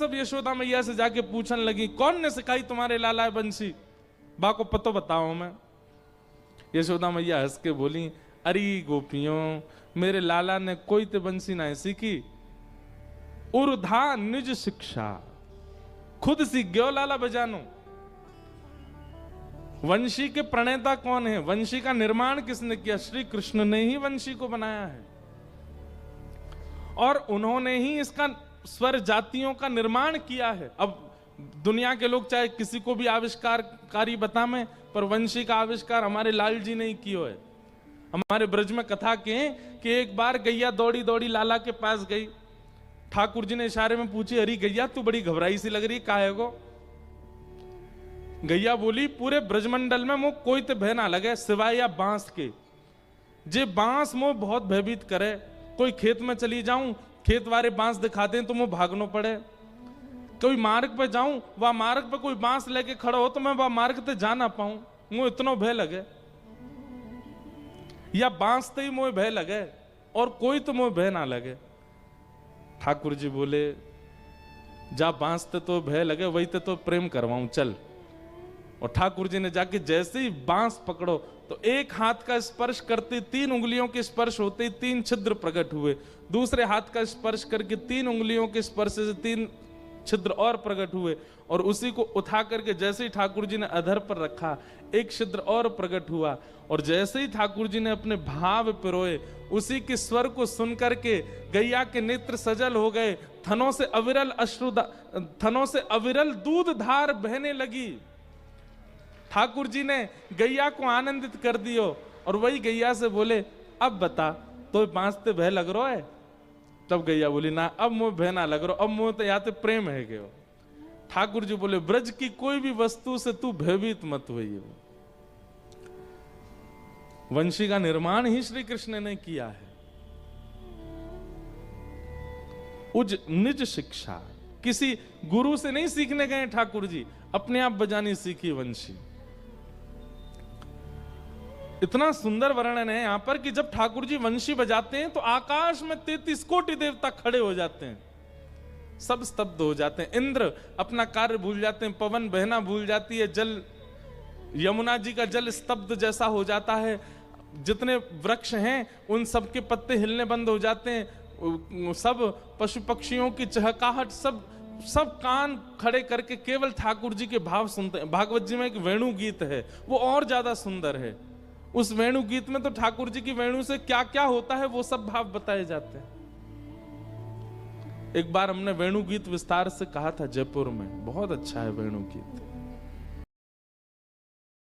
सब यशोदा मैया से जाके पूछने लगी, कौन ने सिखाई तुम्हारे लाला बंसी, बा को पतो बताओ। मैं यशोदा मैया हंस के बोली, अरे गोपियों, मेरे लाला ने कोई ते बंसी ना सीखी, उर्धा निज शिक्षा, खुद सीख गयो लाला बजानो। वंशी के प्रणेता कौन है, वंशी का निर्माण किसने किया? श्री कृष्ण ने ही वंशी को बनाया है, और उन्होंने ही इसका स्वर जातियों का निर्माण किया है। अब दुनिया के लोग चाहे किसी को भी आविष्कारकारी बताएं, पर वंशी का आविष्कार हमारे लाल जी ने ही किया है। हमारे ब्रज में कथा के कि एक बार गैया दौड़ी दौड़ी लाला के पास गई, ठाकुर जी ने इशारे में पूछी, अरे गैया तू बड़ी घबराई सी लग रही, काहे को? गैया बोली, पूरे ब्रजमंडल में मुझ कोई तो भय ना लगे सिवाय या बांस के, जे बांस मुझ बहुत भयभीत करे। कोई खेत में चली जाऊं, खेत वाले बांस दिखाते हैं तो मुझे भागना पड़े। कोई मार्ग पे जाऊं, वह मार्ग पे कोई बांस लेके खड़ा हो तो मैं वह मार्ग पे जा ना पाऊं, मुझे इतना भय लगे। या बांस ते ही मुझे भय लगे और कोई तो मुझे भय ना लगे। ठाकुर जी बोले, जा बांस ते तो भय लगे, वही ते तो प्रेम करवाऊं, चल। और ठाकुर जी ने जाके जैसे ही बांस पकड़ो तो एक हाथ का स्पर्श करते 3 उंगलियों के स्पर्श होते 3 छिद्र प्रकट हुए, दूसरे हाथ का स्पर्श करके 3 उंगलियों के स्पर्श से 3 छिद्र और प्रकट हुए, और उसी को उठा करके जैसे ही ठाकुर जी ने अधर पर रखा, एक छिद्र और प्रकट हुआ। और जैसे ही ठाकुर जी ने अपने भाव पिरोए, उसी के स्वर को सुन करके गैया के नेत्र सजल हो गए, थनों से अविरल दूध धार बहने लगी। ठाकुर जी ने गैया को आनंदित कर दियो, और वही गैया से बोले, अब बता तो बांसते भय लग रहा है? तब गैया बोली, ना अब मुझे भय ना लग रहा, अब मुझे तो याते प्रेम है गयो। ठाकुर जी बोले, ब्रज की कोई भी वस्तु से तू भयभीत मत हुई। वंशी का निर्माण ही श्री कृष्ण ने किया है। उज निज शिक्षा, किसी गुरु से नहीं सीखने गए ठाकुर जी, अपने आप बजानी सीखी वंशी। इतना सुंदर वर्णन है यहां पर कि जब ठाकुर जी वंशी बजाते हैं तो आकाश में 33 कोटि देवता खड़े हो जाते हैं, सब स्तब्ध हो जाते हैं। इंद्र अपना कार्य भूल जाते हैं, पवन बहना भूल जाती है, जल यमुना जी का जल स्तब्ध जैसा हो जाता है, जितने वृक्ष हैं उन सब के पत्ते हिलने बंद हो जाते हैं, सब पशु पक्षियों की चहकाहट, सब कान खड़े करके केवल ठाकुर जी के भाव सुनते हैं। भागवत जी में एक वेणु गीत है, वो और ज्यादा सुंदर है। उस वेणु गीत में तो ठाकुर जी की वेणु से क्या क्या होता है वो सब भाव बताए जाते हैं। एक बार हमने वेणु गीत विस्तार से कहा था जयपुर में, बहुत अच्छा है वेणु गीत।